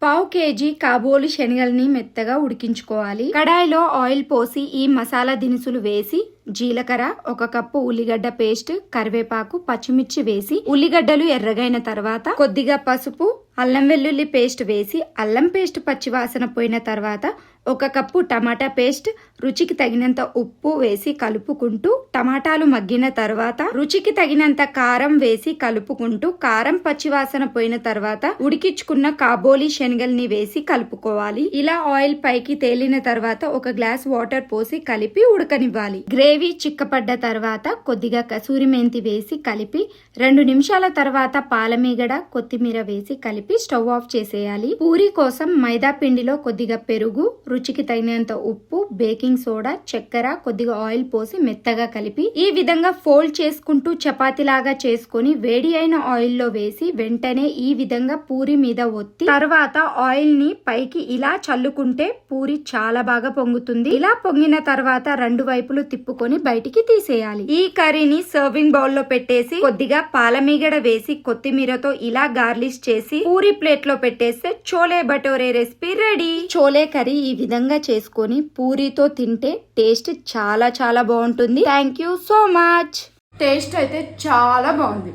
పావు కేజీ కాబోలి శనగల్ని మెత్తగా ఉడికించుకోవాలి. కడాయిలో ఆయిల్ పోసి ఈ మసాలా దినుసులు వేసి జీలకర్ర, 1 కప్పు ఉల్లిగడ్డ పేస్ట్, కరివేపాకు, పచ్చిమిర్చి వేసి ఉల్లిగడ్డలు ఎర్రగైన తర్వాత కొద్దిగా పసుపు, అల్లం వెల్లుల్లి పేస్ట్ వేసి అల్లం పేస్ట్ పచ్చివాసన పోయిన తర్వాత 1 కప్పు టమాటా పేస్ట్, రుచికి తగినంత ఉప్పు వేసి కలుపుకుంటూ టమాటాలు మగ్గిన తర్వాత రుచికి తగినంత కారం వేసి కలుపుకుంటూ కారం పచ్చివాసన పోయిన తర్వాత ఉడికించుకున్న కాబోలి శనగల్ని వేసి కలుపుకోవాలి. ఇలా ఆయిల్ పైకి తేలిన తర్వాత 1 గ్లాస్ వాటర్ పోసి కలిపి ఉడకనివ్వాలి. గ్రేవీ చిక్కపడ్డ తర్వాత కొద్దిగా కసూరి మెంతి వేసి కలిపి 2 నిమిషాల తర్వాత పాలమీగడ, కొత్తిమీర వేసి కలిపి స్టవ్ ఆఫ్ చేసేయాలి. పూరి కోసం మైదా పిండిలో కొద్దిగా పెరుగు, రుచికి తగినంత ఉప్పు, బేకింగ్ సోడా, చక్కెర, కొద్దిగా ఆయిల్ పోసి మెత్తగా కలిపి ఈ విధంగా ఫోల్డ్ చేసుకుంటూ చపాతీలాగా చేసుకొని వేడి అయిన ఆయిల్ లో వేసి వెంటనే ఈ విధంగా పూరి మీద ఒత్తి తర్వాత ఆయిల్ ని పైకి ఇలా చల్లుకుంటే పూరి చాలా బాగా పొంగుతుంది. ఇలా పొంగిన తర్వాత 2 వైపులు తిప్పుకొని బయటికి తీసేయాలి. ఈ కర్రీని సర్వింగ్ బౌల్ లో పెట్టేసి కొద్దిగా పాలమీగడ వేసి కొత్తిమీరతో ఇలా గార్లిష్ చేసి పూరి ప్లేట్ లో పెట్టేస్తే chole bhature recipe ready. Chole curry ఈ విధంగా చేసుకొని పూరితో తింటే టేస్ట్ చాలా చాలా బాగుంటుంది. Thank you so much. Taste అయితే చాలా బాగుంది.